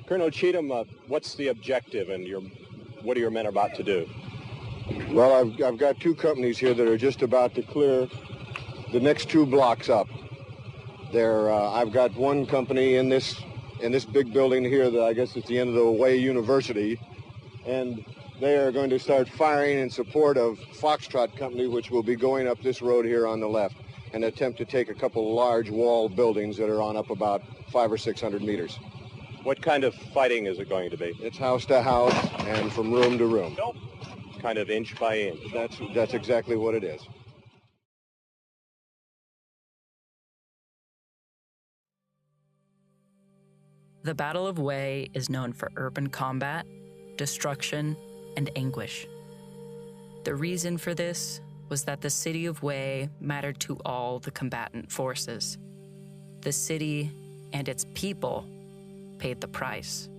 Colonel Cheatham, what's the objective and what are your men about to do? Well, I've got two companies here that are just about to clear the next 2 blocks up. I've got one company in this big building here that I guess is the end of the Way University, and they are going to start firing in support of Foxtrot Company, which will be going up this road here on the left, and attempt to take a couple large wall buildings that are on up about 500 or 600 meters. What kind of fighting is it going to be? It's house to house and from room to room. Nope. Kind of inch by inch. That's exactly what it is. The Battle of Hue is known for urban combat, destruction, and anguish. The reason for this was that the city of Hue mattered to all the combatant forces. The city and its people paid the price.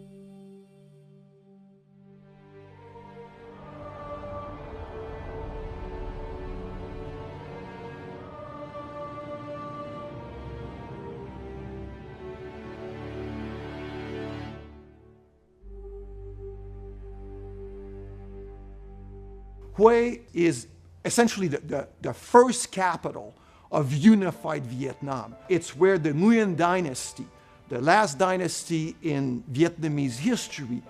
Hue is essentially the first capital of unified Vietnam. It's where the Nguyen dynasty, the last dynasty in Vietnamese history,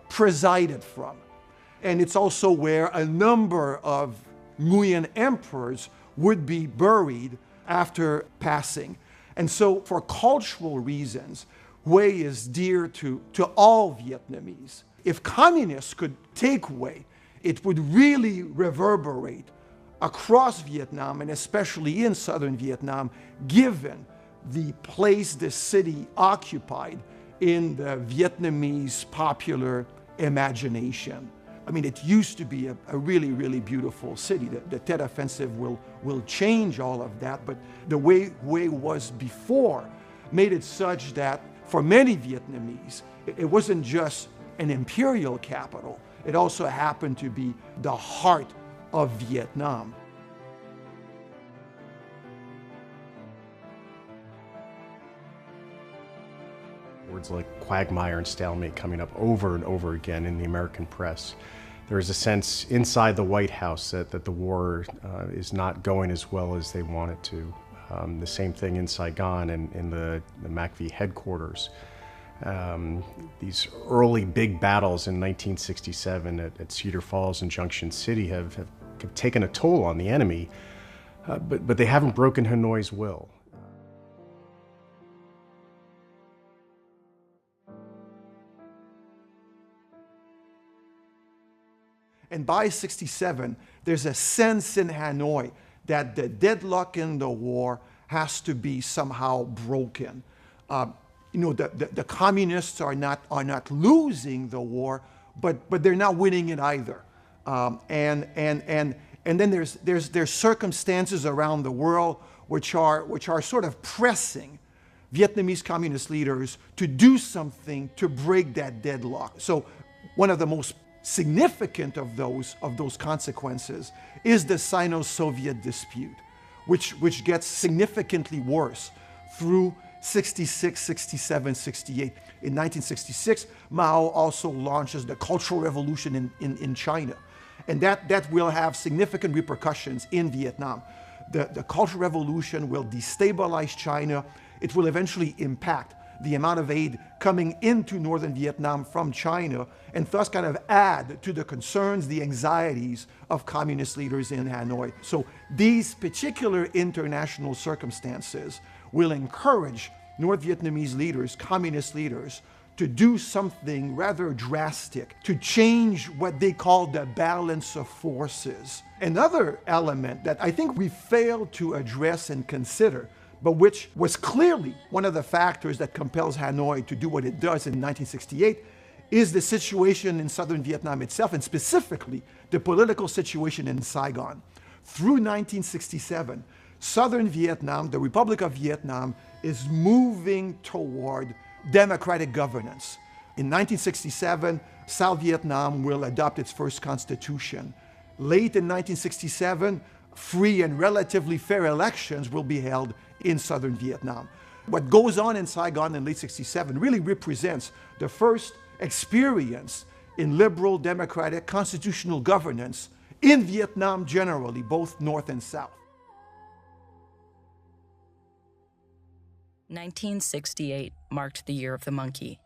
presided from. And it's also where a number of Nguyen emperors would be buried after passing. And so for cultural reasons, Hue is dear to all Vietnamese. If communists could take Hue, it would really reverberate across Vietnam, and especially in southern Vietnam, given the place the city occupied in the Vietnamese popular imagination. I mean, it used to be a really, really beautiful city. The Tet Offensive will change all of that, but the way Hue was before made it such that for many Vietnamese, it wasn't just an imperial capital, it also happened to be the heart of Vietnam. Words like quagmire and stalemate coming up over and over again in the American press. There is a sense inside the White House that the war is not going as well as they want it to. The same thing in Saigon and in the MACV headquarters. These early big battles in 1967 at Cedar Falls and Junction City have taken a toll on the enemy, but they haven't broken Hanoi's will. And by '67, there's a sense in Hanoi that the deadlock in the war has to be somehow broken. You know, the communists are not losing the war, but they're not winning it either. And then there's circumstances around the world which are sort of pressing Vietnamese communist leaders to do something to break that deadlock. So one of the most significant of those consequences is the Sino-Soviet dispute, which gets significantly worse through 66, 67, 68. In 1966, Mao also launches the Cultural Revolution in China. And that will have significant repercussions in Vietnam. The Cultural Revolution will destabilize China. It will eventually impact the amount of aid coming into northern Vietnam from China, and thus kind of add to the concerns, the anxieties of communist leaders in Hanoi. So these particular international circumstances will encourage North Vietnamese leaders, communist leaders, to do something rather drastic, to change what they call the balance of forces. Another element that I think we failed to address and consider, but which was clearly one of the factors that compels Hanoi to do what it does in 1968, is the situation in southern Vietnam itself, and specifically the political situation in Saigon. Through 1967, southern Vietnam, the Republic of Vietnam, is moving toward democratic governance. In 1967, South Vietnam will adopt its first constitution. Late in 1967, free and relatively fair elections will be held in southern Vietnam. What goes on in Saigon in late 67 really represents the first experience in liberal, democratic, constitutional governance in Vietnam generally, both North and South. 1968 marked the year of the monkey.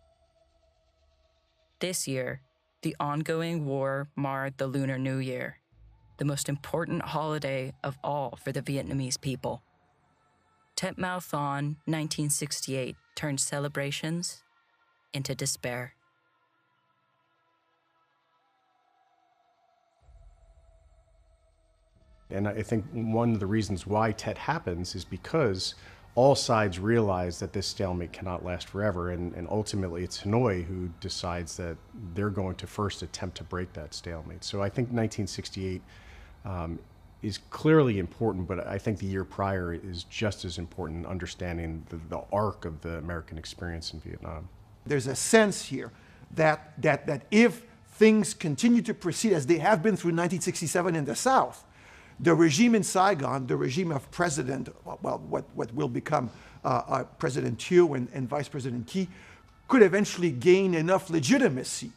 This year, the ongoing war marred the Lunar New Year, the most important holiday of all for the Vietnamese people. Tet Offensive 1968 turned celebrations into despair. And I think one of the reasons why Tet happens is because all sides realize that this stalemate cannot last forever, and ultimately it's Hanoi who decides that they're going to first attempt to break that stalemate. So I think 1968 is clearly important, but I think the year prior is just as important in understanding the arc of the American experience in Vietnam. There's a sense here that if things continue to proceed as they have been through 1967 in the South, the regime in Saigon, the regime of President, well, what will become President Hue and Vice President Key, could eventually gain enough legitimacy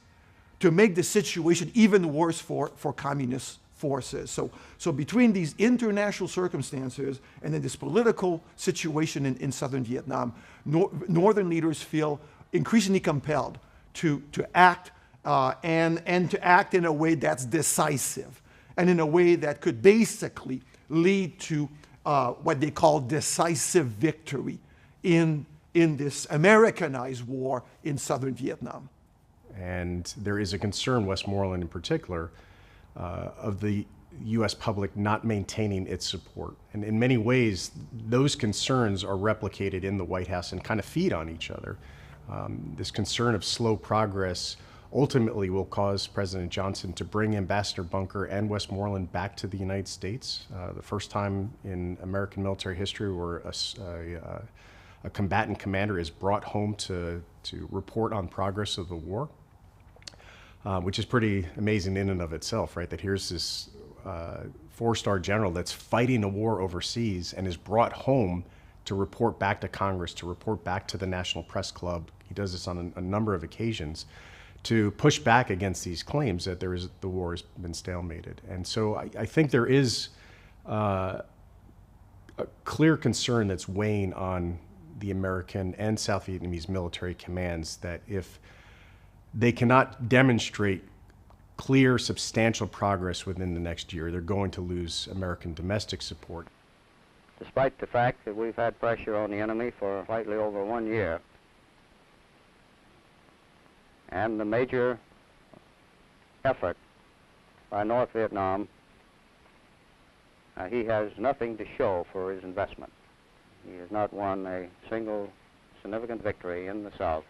to make the situation even worse for communist forces. So between these international circumstances and then this political situation in southern Vietnam, northern leaders feel increasingly compelled to act and to act in a way that's decisive, and in a way that could basically lead to what they call decisive victory in this Americanized war in southern Vietnam. And there is a concern, Westmoreland in particular, of the U.S. public not maintaining its support. And in many ways, those concerns are replicated in the White House and kind of feed on each other. This concern of slow progress ultimately will cause President Johnson to bring Ambassador Bunker and Westmoreland back to the United States. The first time in American military history where a combatant commander is brought home to report on progress of the war, which is pretty amazing in and of itself, right? That here's this four-star general that's fighting a war overseas and is brought home to report back to Congress, to report back to the National Press Club. He does this on a number of occasions, to push back against these claims that the war has been stalemated. And so I think there is a clear concern that's weighing on the American and South Vietnamese military commands that if they cannot demonstrate clear, substantial progress within the next year, they're going to lose American domestic support. Despite the fact that we've had pressure on the enemy for slightly over 1 year, and the major effort by North Vietnam, he has nothing to show for his investment. He has not won a single significant victory in the South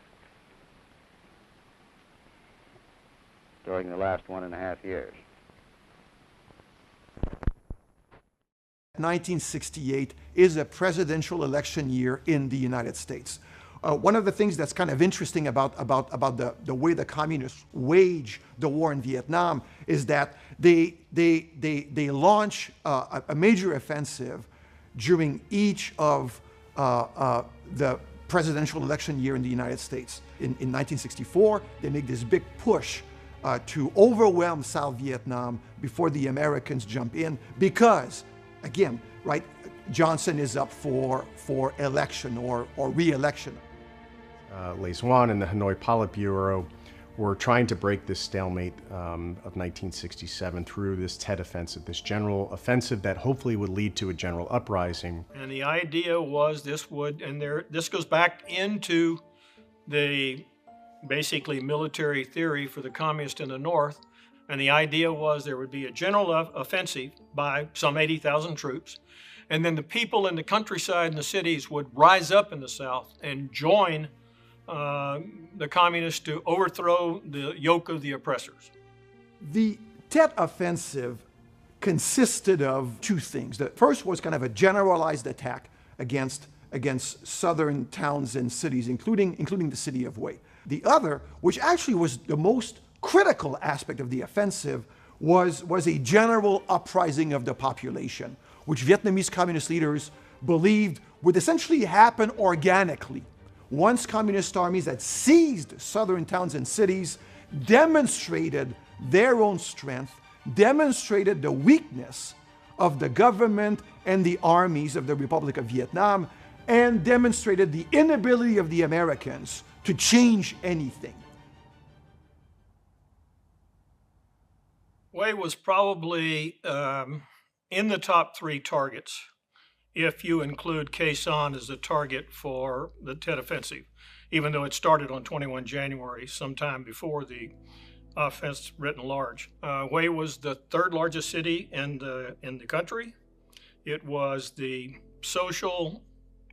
during the last 1.5 years. 1968 is a presidential election year in the United States. One of the things that's kind of interesting about the way the communists wage the war in Vietnam is that they launch a major offensive during each of the presidential election year in the United States. In 1964, they make this big push to overwhelm South Vietnam before the Americans jump in because, again, right, Johnson is up for election or re-election. Le Duan and the Hanoi Politburo were trying to break this stalemate of 1967 through this Tet Offensive, this general offensive that hopefully would lead to a general uprising. And the idea was this goes back into the basically military theory for the communists in the North. And the idea was there would be a general offensive by some 80,000 troops. And then the people in the countryside and the cities would rise up in the South and join the communists to overthrow the yoke of the oppressors. The Tet Offensive consisted of two things. The first was kind of a generalized attack against southern towns and cities, including the city of Hue. The other, which actually was the most critical aspect of the offensive, was a general uprising of the population, which Vietnamese communist leaders believed would essentially happen organically once communist armies had seized southern towns and cities, demonstrated their own strength, demonstrated the weakness of the government and the armies of the Republic of Vietnam, and demonstrated the inability of the Americans to change anything. Hue was probably in the top 3 targets, if you include Khe Sanh as a target for the Tet Offensive, even though it started on 21 January, sometime before the offense written large. Hue was the 3rd largest city in the country. It was the social,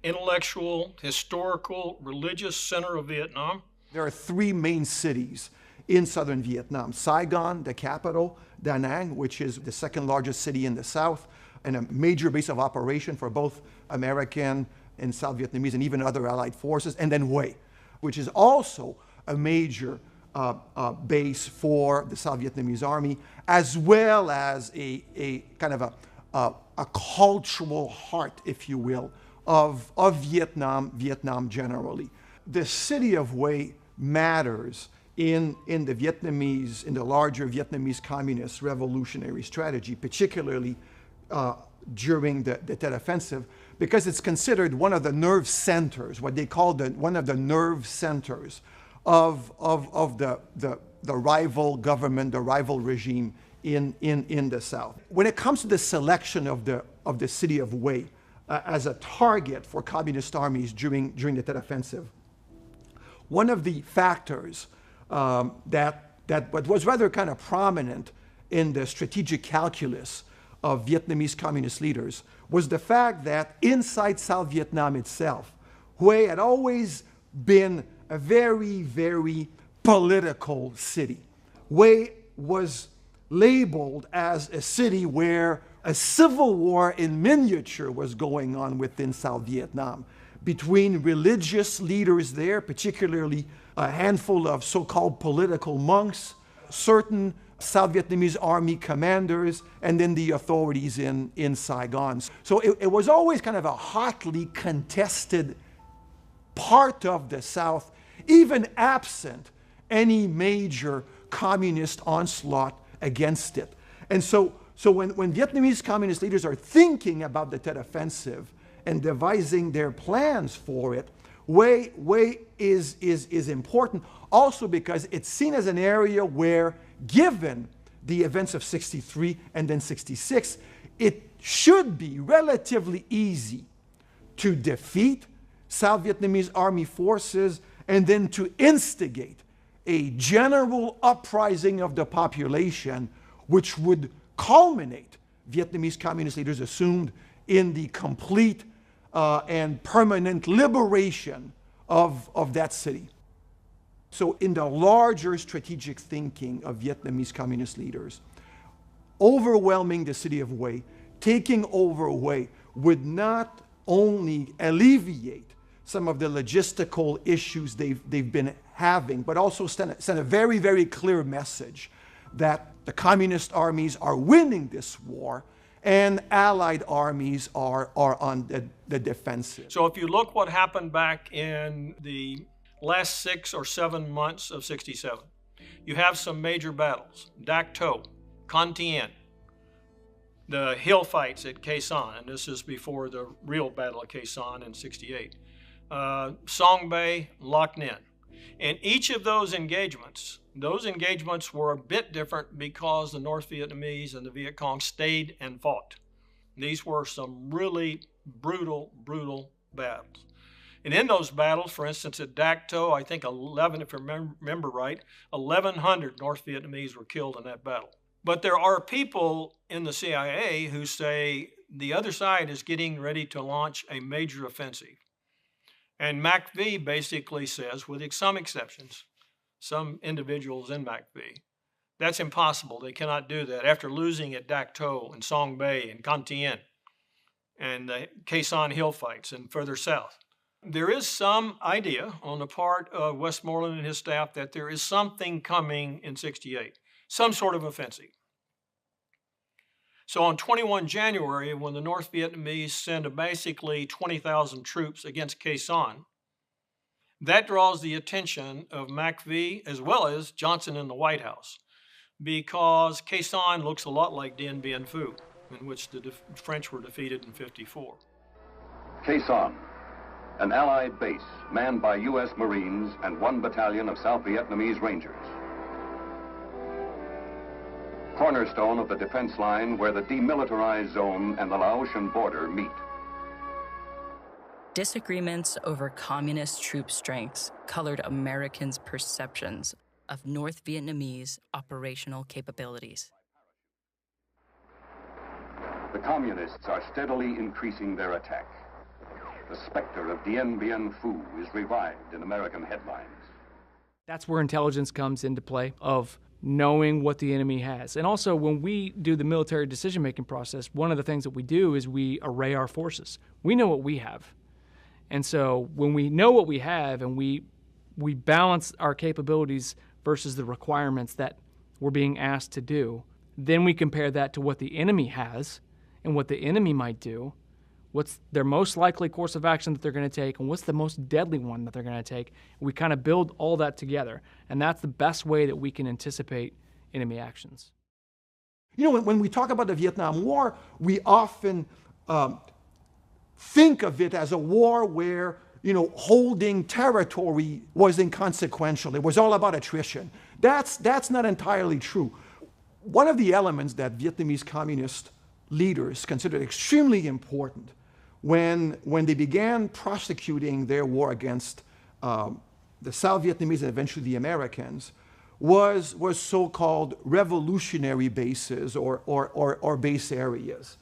intellectual, historical, religious center of Vietnam. There are 3 main cities in southern Vietnam: Saigon, the capital; Da Nang, which is the 2nd largest city in the south, and a major base of operation for both American and South Vietnamese and even other allied forces; and then Hue, which is also a major base for the South Vietnamese Army, as well as a kind of a cultural heart, if you will, of Vietnam generally. The city of Hue matters in the larger Vietnamese Communist revolutionary strategy, particularly during the Tet Offensive, because it's considered one of the nerve centers, what they call one of the nerve centers of the rival government, the rival regime in the South. When it comes to the selection of the city of Hue as a target for communist armies during the Tet Offensive, one of the factors that was rather kind of prominent in the strategic calculus of Vietnamese communist leaders was the fact that inside South Vietnam itself, Hue had always been a very, very political city. Hue was labeled as a city where a civil war in miniature was going on within South Vietnam between religious leaders there, particularly a handful of so-called political monks, certain South Vietnamese Army commanders, and then the authorities in Saigon. So it was always kind of a hotly contested part of the South, even absent any major communist onslaught against it. And so when Vietnamese communist leaders are thinking about the Tet Offensive and devising their plans for it, Hue is important also because it's seen as an area where, given the events of 63 and then 66, it should be relatively easy to defeat South Vietnamese Army forces and then to instigate a general uprising of the population, which would culminate, Vietnamese communist leaders assumed, in the complete and permanent liberation of that city. So in the larger strategic thinking of Vietnamese communist leaders, overwhelming the city of Hue, taking over Hue, would not only alleviate some of the logistical issues they've been having, but also send a very, very clear message that the communist armies are winning this war and allied armies are on the defensive. So if you look what happened back in the last 6 or 7 months of 67, you have some major battles: Dak To, Con Tien, the hill fights at Khe Sanh, and this is before the real Battle of Khe Sanh in 68, Song Bay, Loc Ninh. And each of those engagements were a bit different because the North Vietnamese and the Viet Cong stayed and fought. These were some really brutal battles. And in those battles, for instance, at Dak To, I think 11, if I remember right, 1,100 North Vietnamese were killed in that battle. But there are people in the CIA who say the other side is getting ready to launch a major offensive. And MACV basically says, with some exceptions, some individuals in MACV, that's impossible. They cannot do that after losing at Dak To and Song Bay and Con Tien and the Khe Sanh hill fights and further south. There is some idea on the part of Westmoreland and his staff that there is something coming in 68, some sort of offensive. So on 21 January, when the North Vietnamese send basically 20,000 troops against Khe Sanh, that draws the attention of McVie as well as Johnson in the White House, because Khe Sanh looks a lot like Dien Bien Phu, in which the French were defeated in '54. Khe Sanh, an Allied base manned by U.S. Marines and 1 battalion of South Vietnamese Rangers. Cornerstone of the defense line where the demilitarized zone and the Laotian border meet. Disagreements over communist troop strengths colored Americans' perceptions of North Vietnamese operational capabilities. The communists are steadily increasing their attack. The specter of Dien Bien Phu is revived in American headlines. That's where intelligence comes into play, of knowing what the enemy has. And also, when we do the military decision-making process, one of the things that we do is we array our forces. We know what we have. And so when we know what we have and we balance our capabilities versus the requirements that we're being asked to do, then we compare that to what the enemy has and what the enemy might do, what's their most likely course of action that they're going to take, and what's the most deadly one that they're going to take. We kind of build all that together, and that's the best way that we can anticipate enemy actions. You know, when we talk about the Vietnam War, we often think of it as a war where, you know, holding territory was inconsequential. It was all about attrition. That's not entirely true. One of the elements that Vietnamese communist leaders considered extremely important when they began prosecuting their war against the South Vietnamese and eventually the Americans was so-called revolutionary bases or base areas.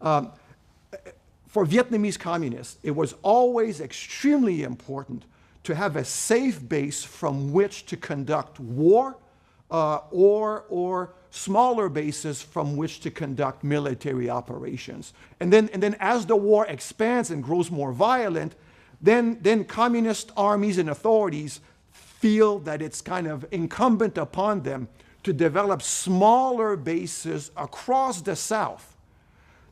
For Vietnamese communists, it was always extremely important to have a safe base from which to conduct war or smaller bases from which to conduct military operations. And then as the war expands and grows more violent, then communist armies and authorities feel that it's kind of incumbent upon them to develop smaller bases across the South,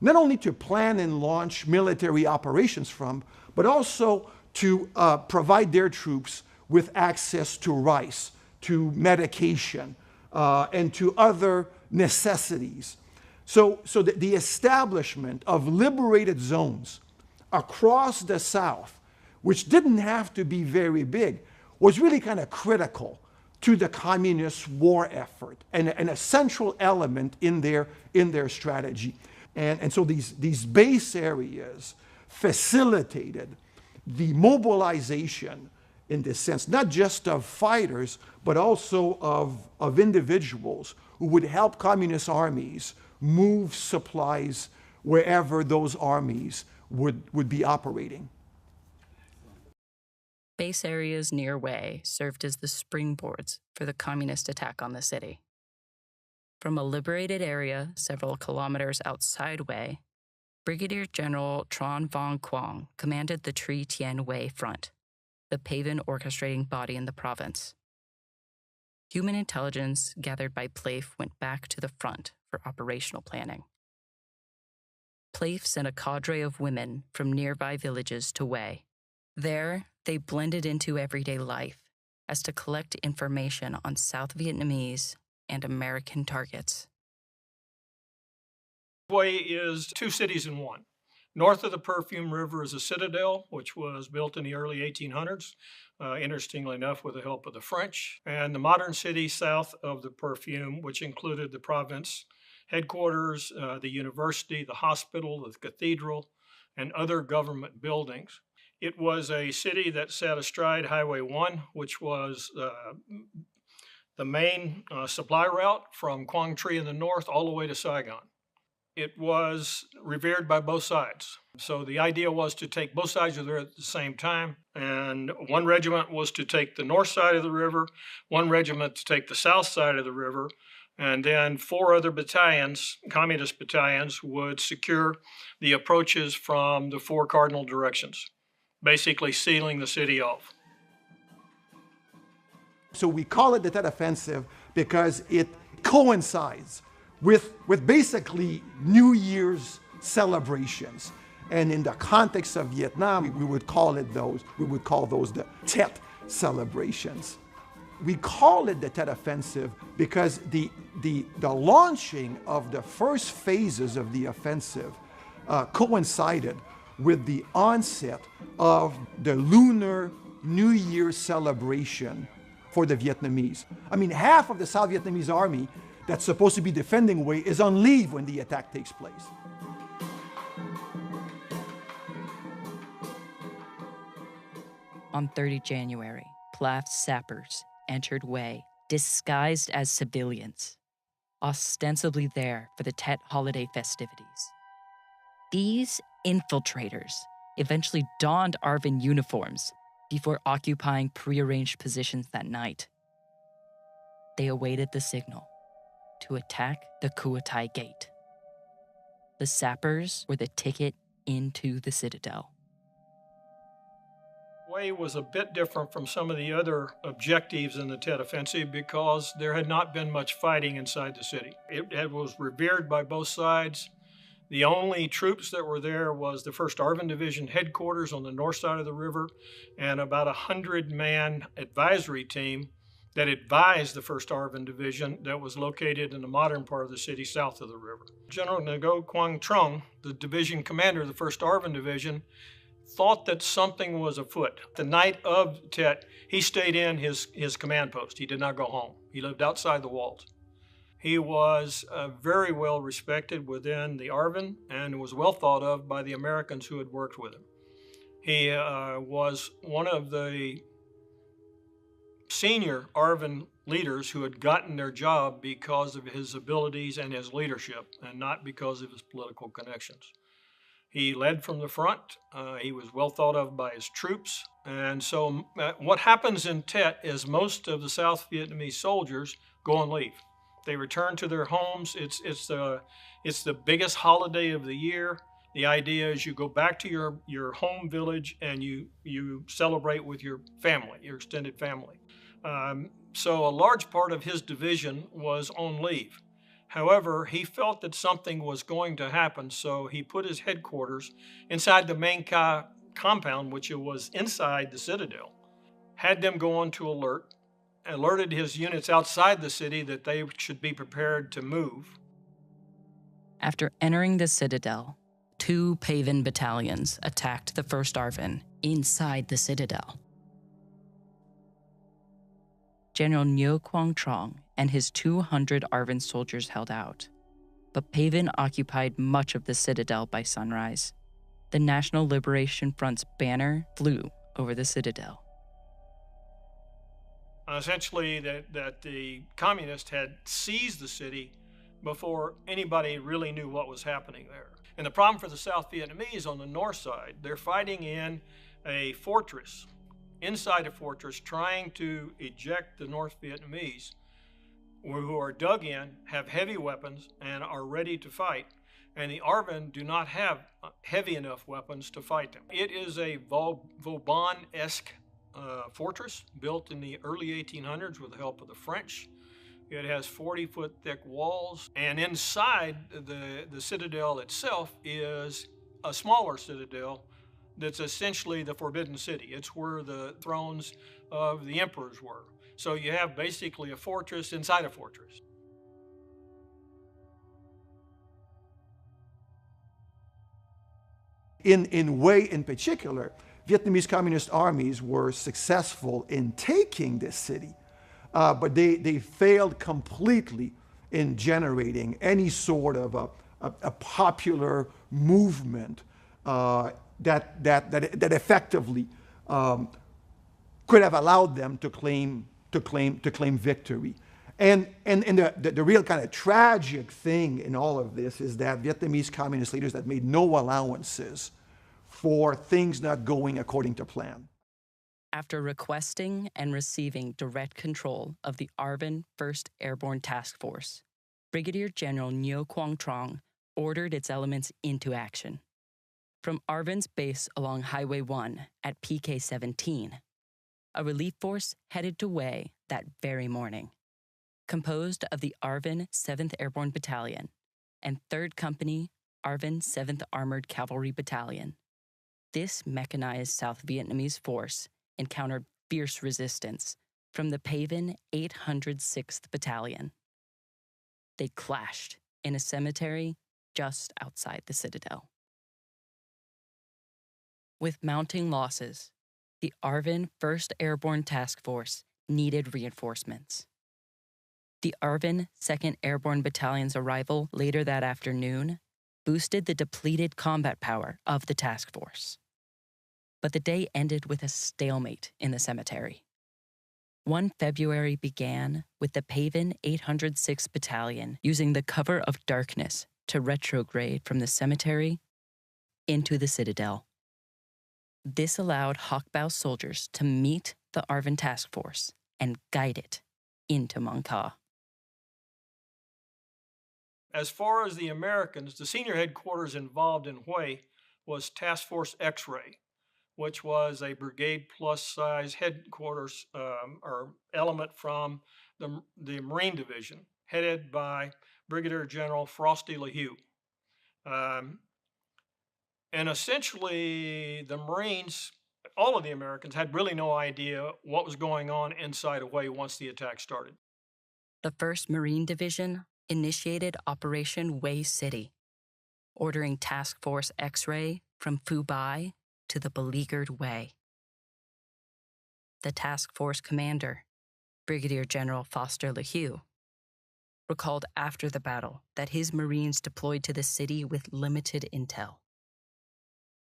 not only to plan and launch military operations from, but also to provide their troops with access to rice, to medication, and to other necessities. So the establishment of liberated zones across the South, which didn't have to be very big, was really kind of critical to the communist war effort and a central element in their strategy. And so these base areas facilitated the mobilization, in this sense, not just of fighters, but also of individuals who would help communist armies move supplies wherever those armies would be operating. Base areas near Hue served as the springboards for the communist attack on the city. From a liberated area several kilometers outside Hue, Brigadier General Tran Vong Quang commanded the Tri Tien Hue Front, the PAVN orchestrating body in the province. Human intelligence gathered by PLAF went back to the front for operational planning. PLAF sent a cadre of women from nearby villages to Hue. There, they blended into everyday life as to collect information on South Vietnamese and American targets. Hue is 2 cities in one. North of the Perfume River is a Citadel, which was built in the early 1800s, interestingly enough, with the help of the French. And the modern city south of the Perfume, which included the province headquarters, the university, the hospital, the cathedral, and other government buildings. It was a city that sat astride Highway 1, which was the main supply route from Quang Tri in the north all the way to Saigon. It was revered by both sides. So the idea was to take both sides of the river at the same time. And one regiment was to take the north side of the river, one regiment to take the south side of the river, and then 4 other battalions, communist battalions, would secure the approaches from the 4 cardinal directions, basically sealing the city off. So we call it the Tet Offensive because it coincides with basically New Year's celebrations. And in the context of Vietnam, we would call those the Tet celebrations. We call it the Tet Offensive because the launching of the first phases of the offensive coincided with the onset of the Lunar New Year celebration for the Vietnamese. I mean, half of the South Vietnamese Army that's supposed to be defending Hue is on leave when the attack takes place. On 30 January, PLAF's sappers entered Hue disguised as civilians, ostensibly there for the Tet holiday festivities. These infiltrators eventually donned ARVN uniforms before occupying prearranged positions that night. They awaited the signal to attack the Kuatai Gate. The sappers were the ticket into the Citadel. Hue was a bit different from some of the other objectives in the Tet Offensive because there had not been much fighting inside the city. It was revered by both sides. The only troops that were there was the 1st ARVN Division headquarters on the north side of the river and about a 100-man advisory team that advised the 1st ARVN Division that was located in the modern part of the city south of the river. General Ngo Quang Trung, the division commander of the 1st ARVN Division, thought that something was afoot. The night of Tet, he stayed in his command post. He did not go home. He lived outside the walls. He was very well respected within the ARVN and was well thought of by the Americans who had worked with him. He was one of the senior ARVN leaders who had gotten their job because of his abilities and his leadership and not because of his political connections. He led from the front. He was well thought of by his troops. And so what happens in Tet is most of the South Vietnamese soldiers go on leave. They return to their homes. It's the biggest holiday of the year. The idea is you go back to your home village and you celebrate with your family, your extended family. So a large part of his division was on leave. However, he felt that something was going to happen, so he put his headquarters inside the main compound, which was inside the Citadel, had them go on to alert, alerted his units outside the city that they should be prepared to move. After entering the Citadel, 2 PAVN battalions attacked the 1st ARVN inside the Citadel. General Ngo Quang Trung and his 200 ARVN soldiers held out, but PAVN occupied much of the Citadel by sunrise. The National Liberation Front's banner flew over the Citadel. Essentially, that the communists had seized the city before anybody really knew what was happening there. And the problem for the South Vietnamese on the north side, they're fighting in a fortress, inside a fortress, trying to eject the North Vietnamese, who are dug in, have heavy weapons, and are ready to fight. And the ARVN do not have heavy enough weapons to fight them. It is a Vauban-esque fortress built in the early 1800s with the help of the French. It has 40-foot thick walls, and inside the citadel itself is a smaller citadel that's essentially the Forbidden City. It's where the thrones of the emperors were. So you have basically a fortress inside a fortress. In Hue in particular, Vietnamese Communist armies were successful in taking this city, but they failed completely in generating any sort of a popular movement that effectively could have allowed them to claim victory. And the real kind of tragic thing in all of this is that Vietnamese communist leaders that made no allowances for things not going according to plan. After requesting and receiving direct control of the ARVN 1st Airborne Task Force, Brigadier General Ngo Quang Trung ordered its elements into action. From ARVN's base along Highway 1 at PK-17, a relief force headed to Hue that very morning. composed of the ARVN 7th Airborne Battalion and 3rd Company ARVN 7th Armored Cavalry Battalion. This mechanized South Vietnamese force encountered fierce resistance from the paven 806th Battalion. They clashed in a cemetery just outside the Citadel. With mounting losses, the ARVN 1st Airborne Task Force needed reinforcements. The ARVN 2nd Airborne Battalion's arrival later that afternoon boosted the depleted combat power of the task force. But the day ended with a stalemate in the cemetery. 1 February began with the paven 806th Battalion using the cover of darkness to retrograde from the cemetery into the Citadel. This allowed Hawkbow soldiers to meet the ARVN task force and guide it into Mong Kha. As far as the Americans, the senior headquarters involved in Hue was Task Force X-Ray, which was a brigade plus size headquarters or element from the Marine Division, headed by Brigadier General Frosty LaHue. And essentially, the Marines, all of the Americans, had really no idea what was going on inside of Hue once the attack started. The 1st Marine Division initiated Operation Hue City, ordering Task Force X-Ray from Phu Bai to the beleaguered Hue. The task force commander, Brigadier General Foster LaHue, recalled after the battle that his Marines deployed to the city with limited intel.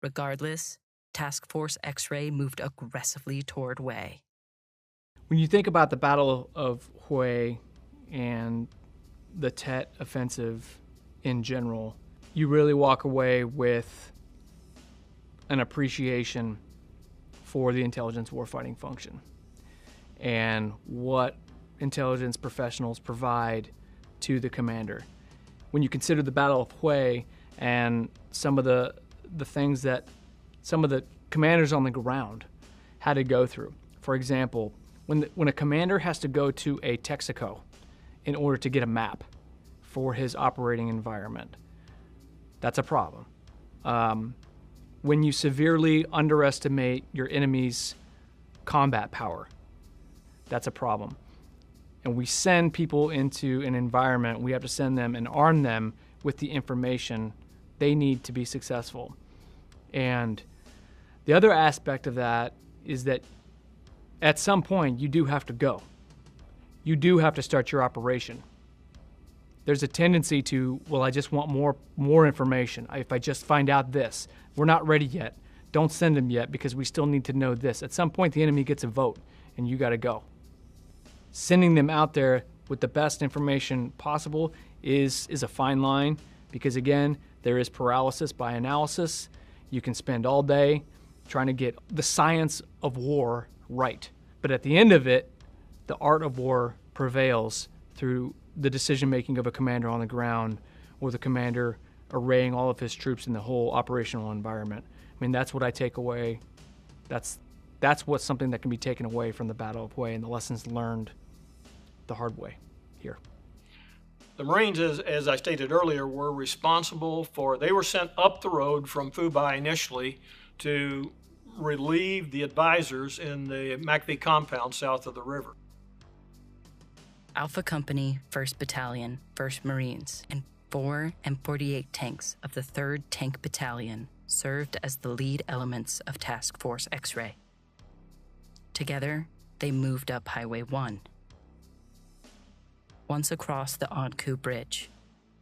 Regardless, Task Force X-Ray moved aggressively toward Hue. When you think about the Battle of Hue and the Tet Offensive in general, you really walk away with an appreciation for the intelligence warfighting function and what intelligence professionals provide to the commander. When you consider the Battle of Hue and some of the things that some of the commanders on the ground had to go through. For example, when a commander has to go to a Texaco in order to get a map for his operating environment, that's a problem. When you severely underestimate your enemy's combat power, that's a problem. And we send people into an environment, we have to send them and arm them with the information they need to be successful. And the other aspect of that is that at some point you do have to go. You do have to start your operation. There's a tendency to, well, I just want more information. If I just find out this, we're not ready yet. Don't send them yet because we still need to know this. At some point the enemy gets a vote and you got to go. Sending them out there with the best information possible is a fine line because, again, there is paralysis by analysis. You can spend all day trying to get the science of war right. But at the end of it, the art of war prevails through the decision-making of a commander on the ground or the commander arraying all of his troops in the whole operational environment. I mean, that's what I take away. That's what's something that can be taken away from the Battle of Hue and the lessons learned the hard way here. The Marines, as I stated earlier, were responsible for, they were sent up the road from Phu Bai initially to relieve the advisors in the MACV compound south of the river. Alpha Company, 1st Battalion, 1st Marines, and 4 M48 tanks of the 3rd Tank Battalion served as the lead elements of Task Force X-Ray. Together, they moved up Highway 1. Once across the An Khu Bridge,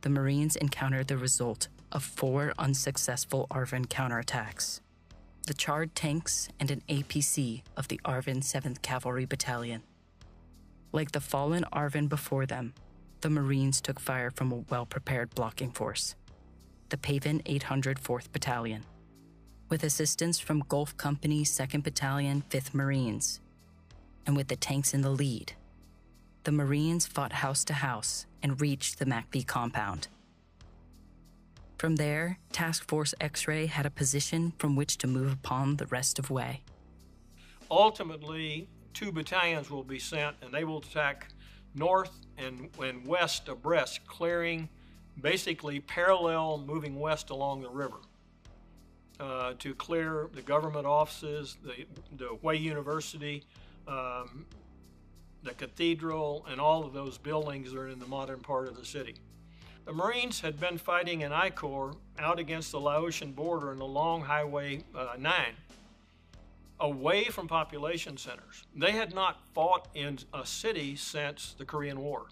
the Marines encountered the result of 4 unsuccessful ARVN counterattacks. The charred tanks and an APC of the ARVN 7th Cavalry Battalion. Like the fallen ARVN before them, the Marines took fire from a well-prepared blocking force, the paven 804th Battalion. With assistance from Gulf Company 2nd Battalion, 5th Marines, and with the tanks in the lead, the Marines fought house to house and reached the MACV compound. From there, Task Force X-Ray had a position from which to move upon the rest of Hue. Ultimately, 2 battalions will be sent and they will attack north and west abreast, clearing basically parallel moving west along the river to clear the government offices, the Hue University, the cathedral, and all of those buildings that are in the modern part of the city. The Marines had been fighting in I Corps out against the Laotian border in the long Highway 9, away from population centers. They had not fought in a city since the Korean War.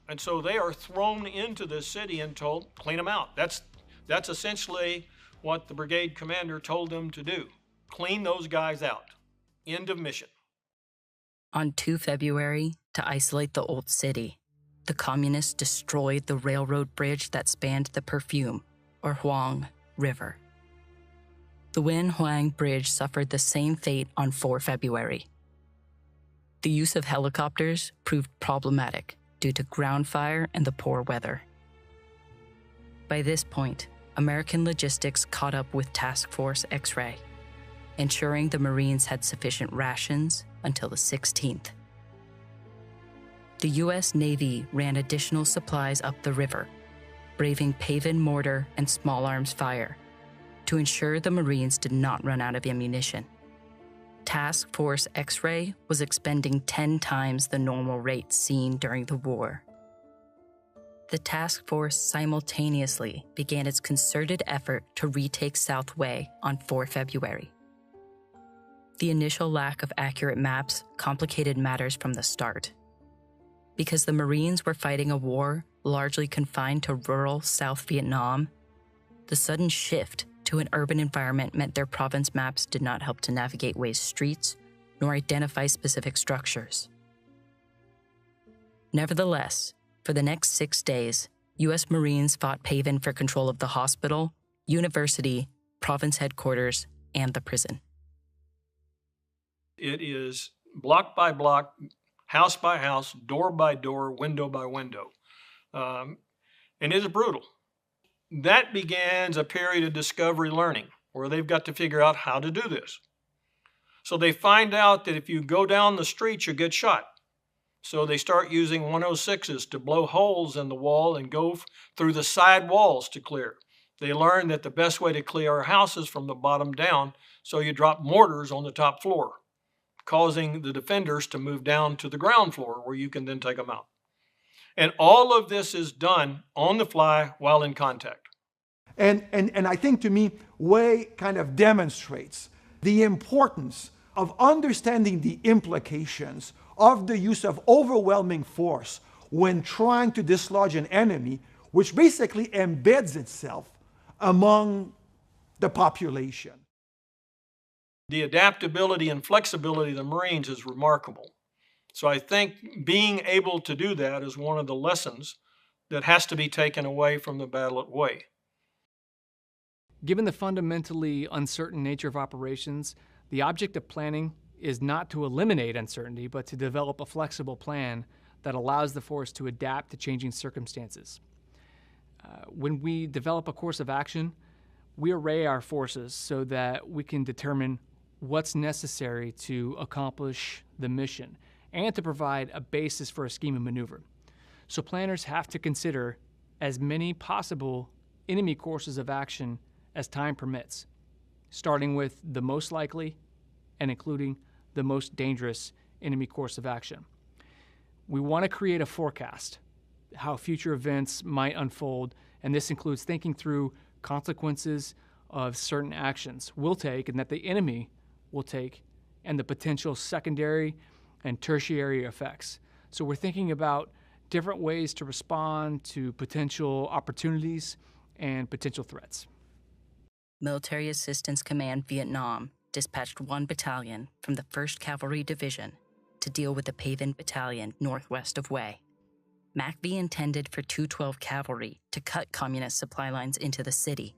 And so they are thrown into this city and told, clean them out. That's essentially what the brigade commander told them to do. Clean those guys out. End of mission. On 2 February, to isolate the old city, the communists destroyed the railroad bridge that spanned the Perfume, or Huang, River. The Wen Huang Bridge suffered the same fate on 4 February. The use of helicopters proved problematic due to ground fire and the poor weather. By this point, American logistics caught up with Task Force X-Ray, ensuring the Marines had sufficient rations until the 16th. The U.S. Navy ran additional supplies up the river, braving Pavan mortar and small arms fire to ensure the Marines did not run out of ammunition. Task Force X-Ray was expending 10 times the normal rate seen during the war. The task force simultaneously began its concerted effort to retake South Hue on 4 February. The initial lack of accurate maps complicated matters from the start. Because the Marines were fighting a war largely confined to rural South Vietnam, the sudden shift to an urban environment meant their province maps did not help to navigate Hue's streets nor identify specific structures. Nevertheless, for the next 6 days, U.S. Marines fought Pavan for control of the hospital, university, province headquarters, and the prison. It is block by block, house by house, door by door, window by window. And it is brutal. That begins a period of discovery learning where they've got to figure out how to do this. So they find out that if you go down the street, you get shot. So they start using 106s to blow holes in the wall and go through the side walls to clear. They learn that the best way to clear a house is from the bottom down, so you drop mortars on the top floor, causing the defenders to move down to the ground floor where you can then take them out. And all of this is done on the fly while in contact. And I think, to me, Hue kind of demonstrates the importance of understanding the implications of the use of overwhelming force when trying to dislodge an enemy, which basically embeds itself among the population. The adaptability and flexibility of the Marines is remarkable. So I think being able to do that is one of the lessons that has to be taken away from the battle at Hue. Given the fundamentally uncertain nature of operations, the object of planning is not to eliminate uncertainty, but to develop a flexible plan that allows the force to adapt to changing circumstances. When we develop a course of action, we array our forces so that we can determine what's necessary to accomplish the mission and to provide a basis for a scheme of maneuver. So planners have to consider as many possible enemy courses of action as time permits, starting with the most likely and including the most dangerous enemy course of action. We want to create a forecast, how future events might unfold, and this includes thinking through consequences of certain actions we'll take and that the enemy will take, and the potential secondary and tertiary effects. So we're thinking about different ways to respond to potential opportunities and potential threats. Military Assistance Command Vietnam dispatched 1 battalion from the 1st Cavalry Division to deal with the Pavan Battalion northwest of Hue. MACV intended for 212 Cavalry to cut communist supply lines into the city.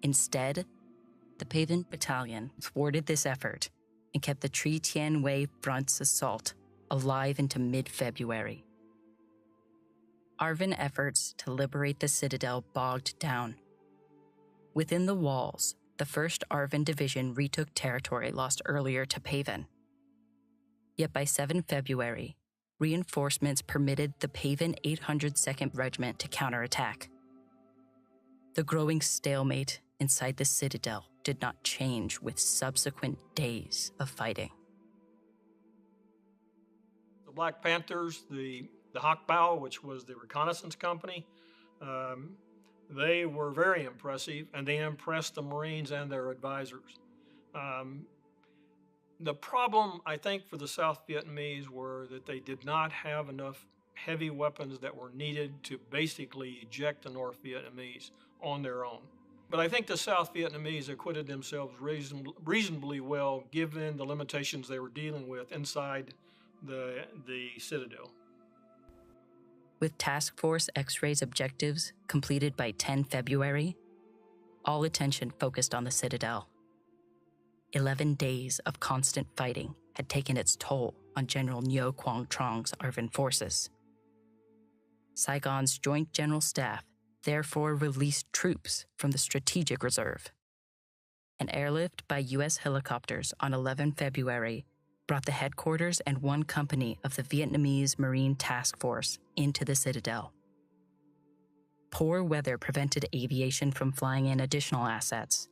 Instead, the Pavan Battalion thwarted this effort and kept the Tri Tien Hue Front's assault alive into mid-February. ARVN efforts to liberate the Citadel bogged down. Within the walls, the 1st ARVN Division retook territory lost earlier to Pavan. Yet by 7 February, reinforcements permitted the Paven 802nd Regiment to counterattack. The growing stalemate inside the Citadel did not change with subsequent days of fighting. The Black Panthers, the Hochbau, which was the reconnaissance company, they were very impressive, and they impressed the Marines and their advisors. The problem, I think, for the South Vietnamese were that they did not have enough heavy weapons that were needed to basically eject the North Vietnamese on their own. But I think the South Vietnamese acquitted themselves reasonably well given the limitations they were dealing with inside the Citadel. With Task Force X-Ray's objectives completed by 10 February, all attention focused on the Citadel. 11 days of constant fighting had taken its toll on General Ngo Quang Trong's ARVN forces. Saigon's Joint General Staff therefore released troops from the Strategic Reserve. An airlift by U.S. helicopters on 11 February brought the headquarters and one company of the Vietnamese Marine Task Force into the Citadel. Poor weather prevented aviation from flying in additional assets.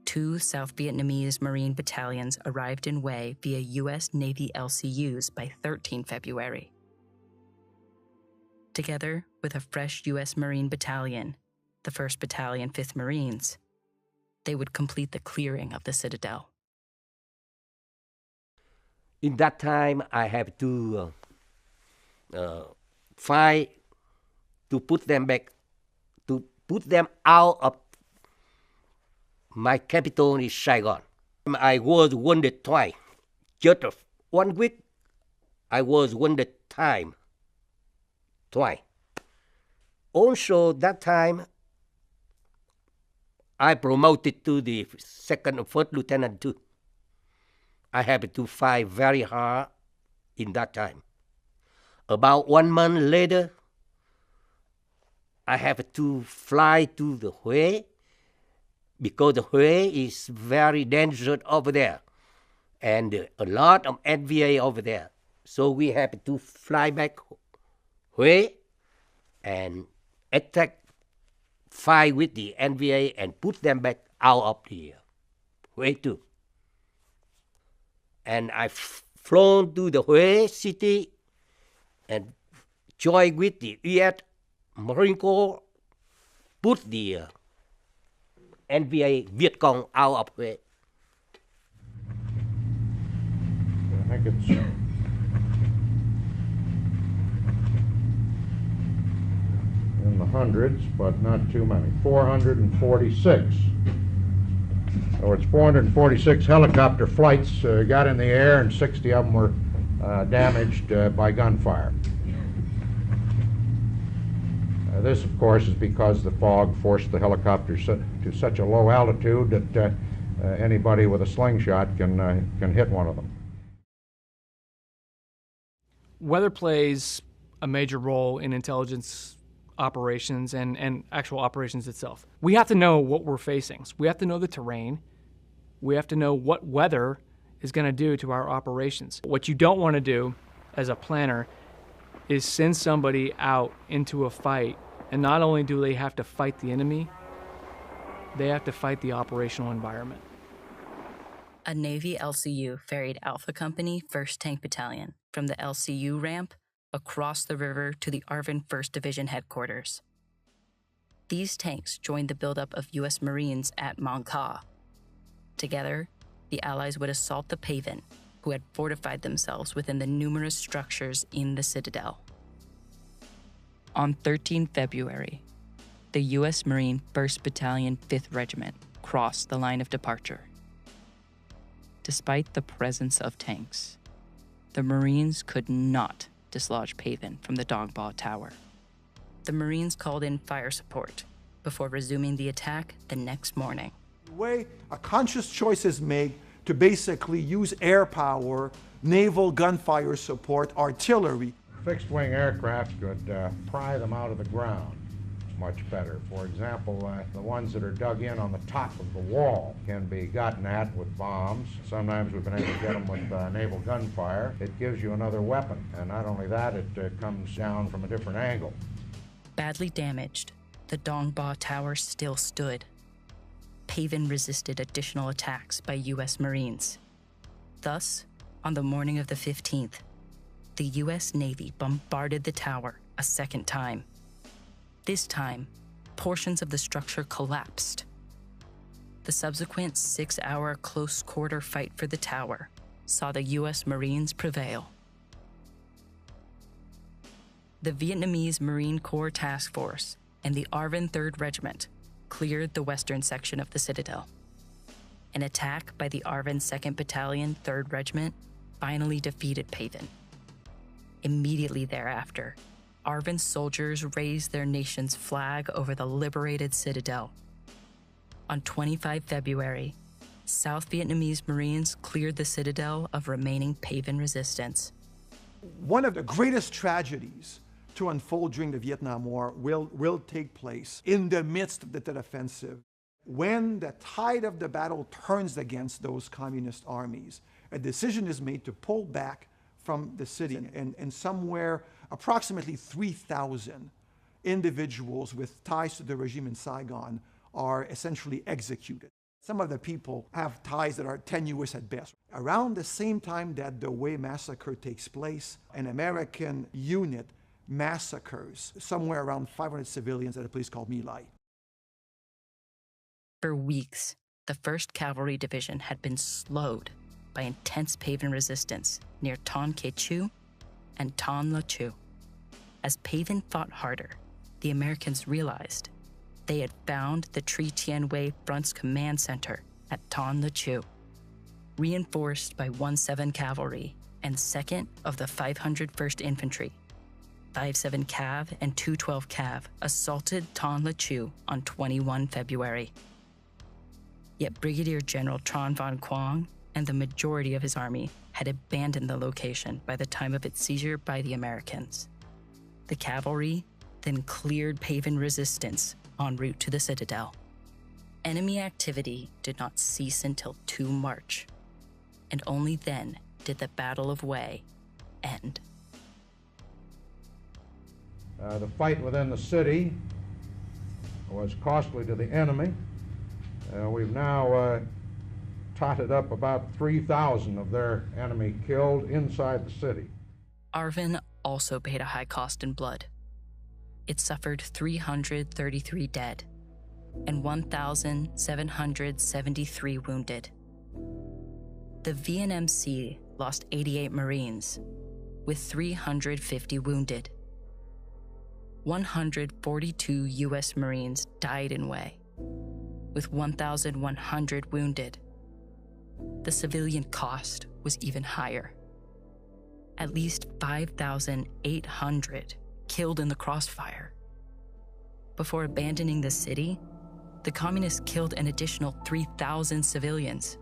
2 South Vietnamese Marine battalions arrived in Hue via U.S. Navy LCUs by 13 February. Together with a fresh U.S. Marine battalion, the 1st Battalion, 5th Marines, they would complete the clearing of the Citadel. In that time, I have to fight to put them back, to put them out of my capital is Saigon. I was wounded twice. Just 1 week, I was wounded twice. Also, that time, I promoted to the 2nd or 1st lieutenant too. I had to fight very hard in that time. About 1 month later, I have to fly to the Hue, because the Hue is very dangerous over there, and a lot of NVA over there. So we have to fly back Hue and attack, fight with the NVA and put them back out of the Hue too. And I've flown to the Hue city and joined with the Viet Marine Corps, put the NVA Viet Cong out of Hue. I think it's in the hundreds, but not too many. 446. So it's 446 helicopter flights got in the air, and 60 of them were damaged by gunfire. This, of course, is because the fog forced the helicopters to such a low altitude that anybody with a slingshot can hit one of them. Weather plays a major role in intelligence operations and actual operations itself. We have to know what we're facing. So we have to know the terrain. We have to know what weather is going to do to our operations. What you don't want to do as a planner is send somebody out into a fight, and not only do they have to fight the enemy, they have to fight the operational environment. A Navy LCU ferried Alpha Company 1st Tank Battalion from the LCU ramp across the river to the ARVN 1st Division headquarters. These tanks joined the buildup of U.S. Marines at Mong Ka. Together, the Allies would assault the Paven, who had fortified themselves within the numerous structures in the Citadel. On 13 February, the U.S. Marine 1st Battalion, 5th Regiment crossed the line of departure. Despite the presence of tanks, the Marines could not dislodge Paven from the Dogbaw Tower. The Marines called in fire support before resuming the attack the next morning. The way a conscious choice is made to basically use air power, naval gunfire support, artillery. Fixed-wing aircraft could pry them out of the ground. much better. For example, the ones that are dug in on the top of the wall can be gotten at with bombs. Sometimes we've been able to get them with naval gunfire. It gives you another weapon, and not only that, it comes down from a different angle. Badly damaged, the Dong Ba Tower still stood. Paven resisted additional attacks by U.S. Marines. Thus, on the morning of the 15th, the U.S. Navy bombarded the tower a second time. This time, portions of the structure collapsed. The subsequent 6-hour close-quarter fight for the tower saw the U.S. Marines prevail. The Vietnamese Marine Corps Task Force and the ARVN 3rd Regiment cleared the western section of the Citadel. An attack by the ARVN 2nd Battalion, 3rd Regiment finally defeated Paven. Immediately thereafter, ARVN soldiers raised their nation's flag over the liberated Citadel. On 25 February, South Vietnamese Marines cleared the Citadel of remaining Paven resistance. One of the greatest tragedies to unfold during the Vietnam War will take place in the midst of the Tet Offensive. When the tide of the battle turns against those communist armies, a decision is made to pull back from the city, and somewhere approximately 3,000 individuals with ties to the regime in Saigon are essentially executed. Some of the people have ties that are tenuous at best. Around the same time that the Hue massacre takes place, an American unit massacres somewhere around 500 civilians at a place called My Lai. For weeks, the 1st Cavalry Division had been slowed by intense Paven resistance near Ton Ke Chu and Ton La Chu. As Paven fought harder, the Americans realized they had found the Tri Tien Hue Front's command center at Ton La Chu. Reinforced by 1-7 Cavalry and 2nd of the 501st Infantry, 5-7 Cav and 212 Cav assaulted Ton La Chu on 21 February. Yet Brigadier General Tran Van Quang and the majority of his army had abandoned the location by the time of its seizure by the Americans. The cavalry then cleared Paven resistance en route to the Citadel. Enemy activity did not cease until 2 March, and only then did the Battle of Hue end. The fight within the city was costly to the enemy. We've now totted up about 3,000 of their enemy killed inside the city. ARVN also paid a high cost in blood. It suffered 333 dead and 1,773 wounded. The VNMC lost 88 Marines, with 350 wounded. 142 U.S. Marines died in Hue, with 1,100 wounded. The civilian cost was even higher. At least 5,800 killed in the crossfire. Before abandoning the city, the communists killed an additional 3,000 civilians.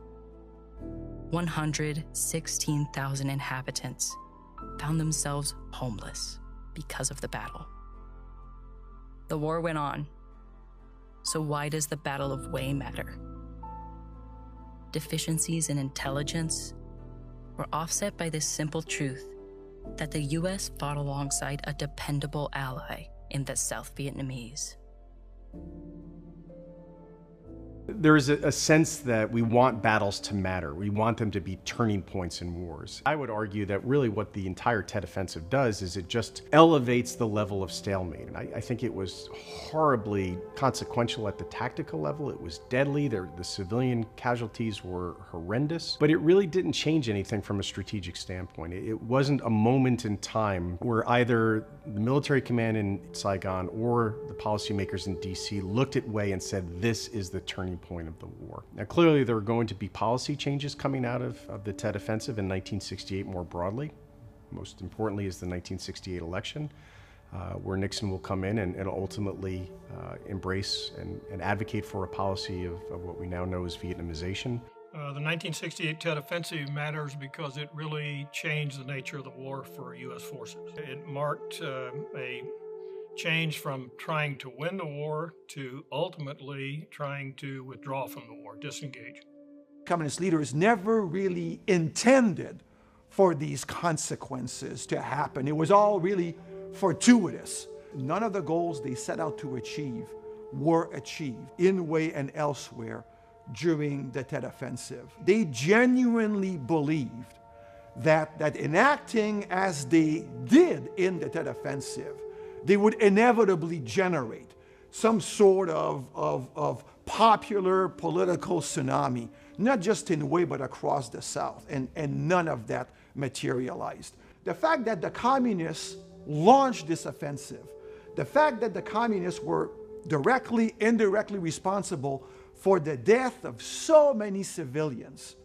116,000 inhabitants found themselves homeless because of the battle. The war went on. So why does the Battle of Hue matter? Deficiencies in intelligence were offset by this simple truth that the U.S. fought alongside a dependable ally in the South Vietnamese. There is a sense that we want battles to matter. We want them to be turning points in wars. I would argue that really what the entire Tet Offensive does is it just elevates the level of stalemate. And I think it was horribly consequential at the tactical level. It was deadly. The civilian casualties were horrendous. But it really didn't change anything from a strategic standpoint. It wasn't a moment in time where either the military command in Saigon or the policymakers in DC looked at Hue and said, this is the turning point of the war. Now, clearly there are going to be policy changes coming out of the Tet Offensive in 1968 more broadly. Most importantly is the 1968 election, where Nixon will come in and ultimately embrace and advocate for a policy of what we now know as Vietnamization. The 1968 Tet Offensive matters because it really changed the nature of the war for U.S. forces. It marked a changed from trying to win the war to ultimately trying to withdraw from the war, disengage. Communist leaders never really intended for these consequences to happen. It was all really fortuitous. None of the goals they set out to achieve were achieved in Hue and elsewhere during the Tet Offensive. They genuinely believed that enacting as they did in the Tet Offensive, they would inevitably generate some sort of popular political tsunami, not just in Hue but across the South, and none of that materialized. The fact that the communists launched this offensive, the fact that the communists were directly, indirectly responsible for the death of so many civilians,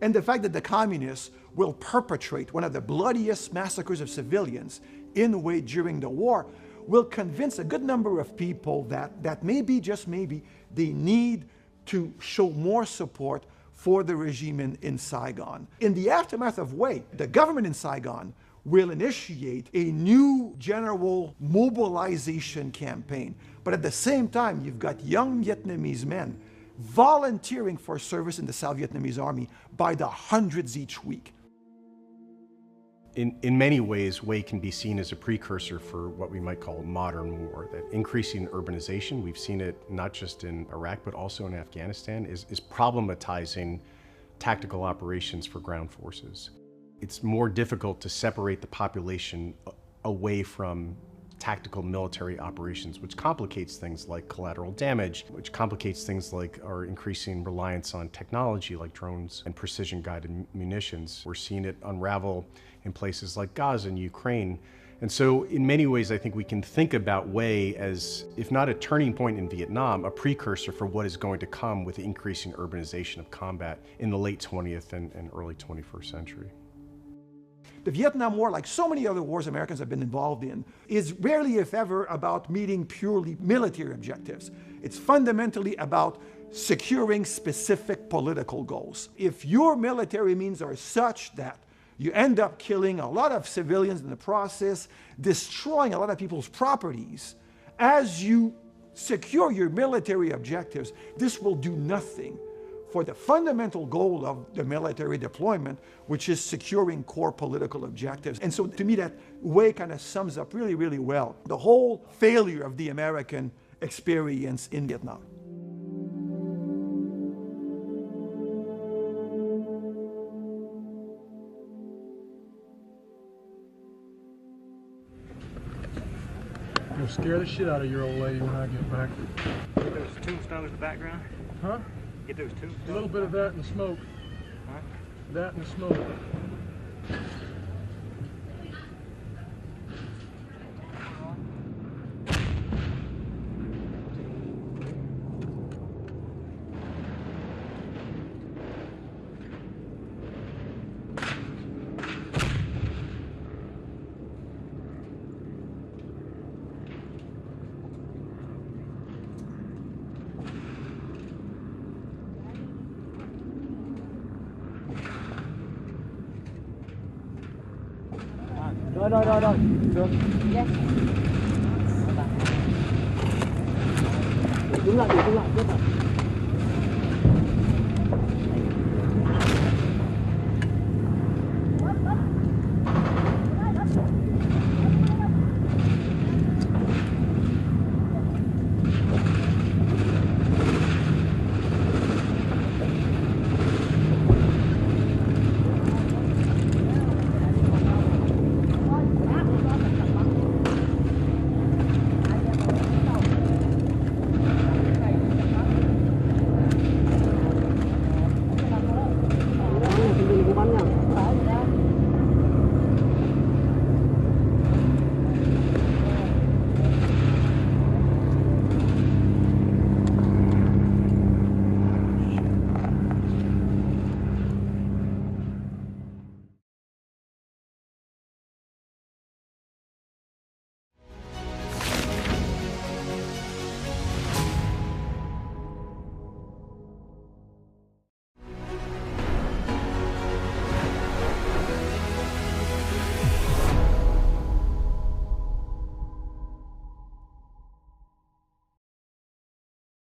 and the fact that the communists will perpetrate one of the bloodiest massacres of civilians in Hue during the war will convince a good number of people that maybe, just maybe, they need to show more support for the regime in Saigon. In the aftermath of Hue, the government in Saigon will initiate a new general mobilization campaign. But at the same time, you've got young Vietnamese men volunteering for service in the South Vietnamese Army by the hundreds each week. In many ways, Hue can be seen as a precursor for what we might call modern war. That increasing urbanization, we've seen it not just in Iraq, but also in Afghanistan, is problematizing tactical operations for ground forces. It's more difficult to separate the population away from tactical military operations, which complicates things like collateral damage, which complicates things like our increasing reliance on technology like drones and precision-guided munitions. We're seeing it unravel in places like Gaza and Ukraine. And so in many ways, I think we can think about Hue as, if not a turning point in Vietnam, a precursor for what is going to come with the increasing urbanization of combat in the late 20th and early 21st century. The Vietnam War, like so many other wars Americans have been involved in, is rarely, if ever, about meeting purely military objectives. It's fundamentally about securing specific political goals. If your military means are such that you end up killing a lot of civilians in the process, destroying a lot of people's properties, as you secure your military objectives, this will do nothing for the fundamental goal of the military deployment, which is securing core political objectives. And so to me, that Hue kind of sums up really, really well the whole failure of the American experience in Vietnam. You'll scare the shit out of your old lady when I get back. Get those tombstones in the background? Huh? Get those tombstones? A little bit of that and the smoke. Huh? That and the smoke. Rồi. Được. Yes. Đứng lại, chết rồi.